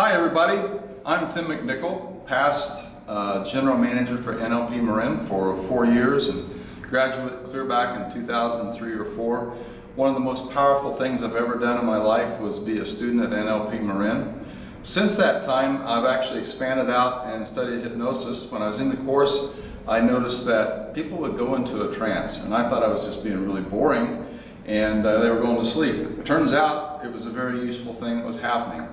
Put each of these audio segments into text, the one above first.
Hi everybody, I'm Tim McNichol, past General Manager for NLP Marin for 4 years and graduate clear back in 2003 or 4. One of the most powerful things I've ever done in my life was be a student at NLP Marin. Since that time, I've actually expanded out and studied hypnosis. When I was in the course, I noticed that people would go into a trance, and I thought I was just being really boring, and they were going to sleep. It turns out it was a very useful thing that was happening.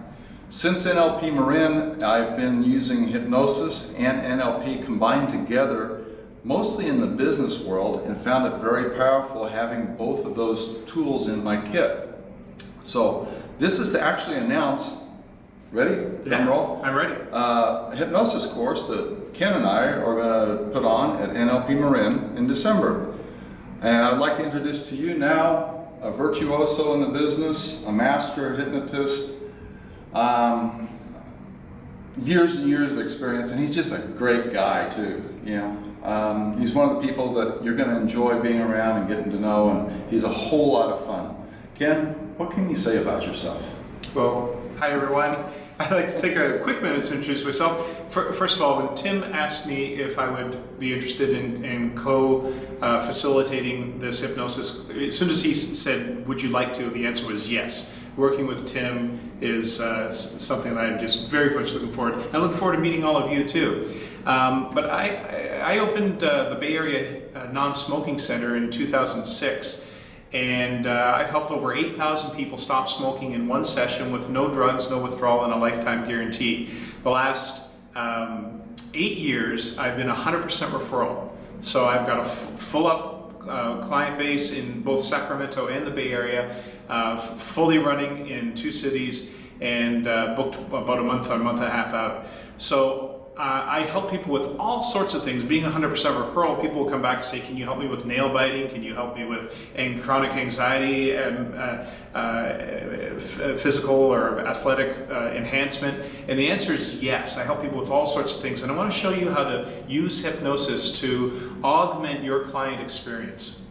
Since NLP Marin, I've been using hypnosis and NLP combined together, mostly in the business world, and found it very powerful having both of those tools in my kit. So this is to actually announce, ready? Yeah, roll? I'm ready. A hypnosis course that Ken and I are going to put on at NLP Marin in December. And I'd like to introduce to you now a virtuoso in the business, a master hypnotist, years and years of experience, and he's just a great guy too. He's one of the people that you're going to enjoy being around and getting to know, and he's a whole lot of fun. Ken, what can you say about yourself? Well, hi everyone. I'd like to take a quick minute to introduce myself. First of all, when Tim asked me if I would be interested in co-facilitating this hypnosis, as soon as he said, would you like to, the answer was yes. Working with Tim is something that I'm just very much looking forward to. I look forward to meeting all of you too. But I opened the Bay Area Non-Smoking Center in 2006. And I've helped over 8,000 people stop smoking in one session with no drugs, no withdrawal, and a lifetime guarantee. The last 8 years, I've been 100% referral. So I've got a full-up client base in both Sacramento and the Bay Area, fully running in 2 cities, and booked about a month and a half out. So I help people with all sorts of things. Being 100% referral, people will come back and say, can you help me with nail biting? Can you help me with chronic anxiety and physical or athletic enhancement? And the answer is yes. I help people with all sorts of things. And I want to show you how to use hypnosis to augment your client experience.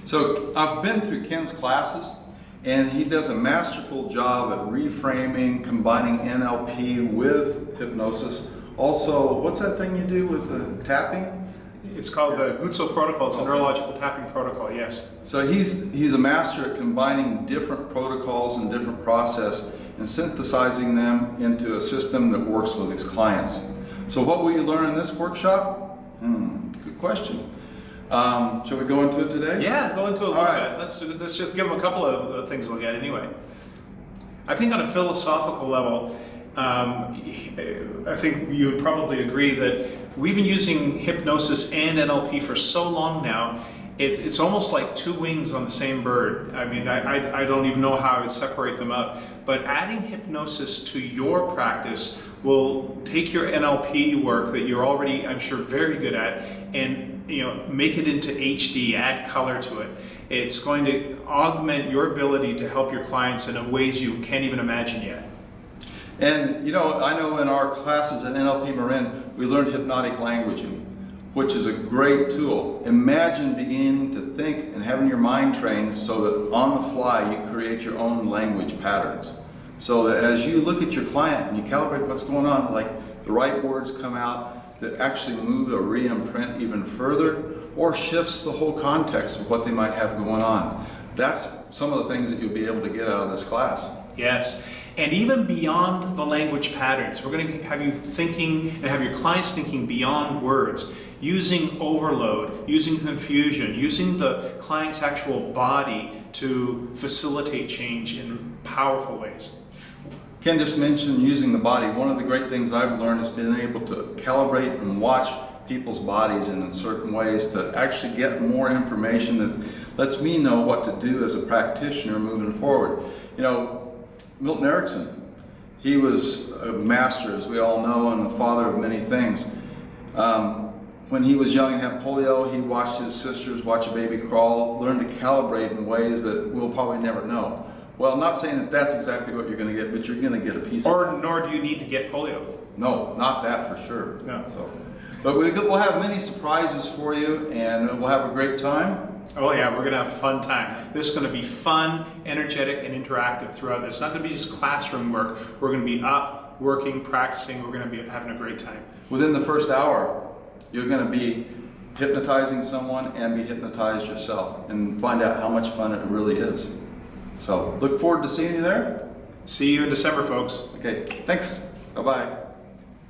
So I've been through Ken's classes, and he does a masterful job at reframing, combining NLP with hypnosis. Also, what's that thing you do with the tapping? It's called the Gutso protocol. It's a neurological tapping protocol, yes. So he's a master at combining different protocols and different process and synthesizing them into a system that works with his clients. So what will you learn in this workshop? Good question. Shall we go into it today? Yeah, go into it a little bit. Let's just give them a couple of things to look at anyway. I think on a philosophical level, I think you would probably agree that we've been using hypnosis and NLP for so long now, it's almost like two wings on the same bird. I mean, I don't even know how I would separate them out. But adding hypnosis to your practice will take your NLP work that you're already, I'm sure, very good at, and make it into HD, add color to it. It's going to augment your ability to help your clients in ways you can't even imagine yet. And I know in our classes at NLP Marin, we learned hypnotic languaging, which is a great tool. Imagine beginning to think and having your mind trained so that on the fly you create your own language patterns. So that as you look at your client and you calibrate what's going on, like the right words come out that actually move or re-imprint even further, or shifts the whole context of what they might have going on. That's some of the things that you'll be able to get out of this class. Yes, and even beyond the language patterns, we're going to have you thinking and have your clients thinking beyond words, using overload, using confusion, using the client's actual body to facilitate change in powerful ways. Ken just mentioned using the body. One of the great things I've learned is being able to calibrate and watch people's bodies in certain ways to actually get more information that lets me know what to do as a practitioner moving forward. Milton Erickson, he was a master, as we all know, and a father of many things. When he was young and had polio, he watched his sisters watch a baby crawl, learned to calibrate in ways that we'll probably never know. Well, I'm not saying that that's exactly what you're going to get, but you're going to get a piece of it. Nor do you need to get polio. No, not that for sure. No. But we'll have many surprises for you, and we'll have a great time. Oh yeah, we're gonna have a fun time. This is gonna be fun, energetic, and interactive throughout. It's not gonna be just classroom work. We're gonna be up, working, practicing. We're going to be having a great time. Within the first hour, you're going to be hypnotizing someone and be hypnotized yourself and find out how much fun it really is. So look forward to seeing you there. See you in December, folks. Okay, thanks. Bye-bye.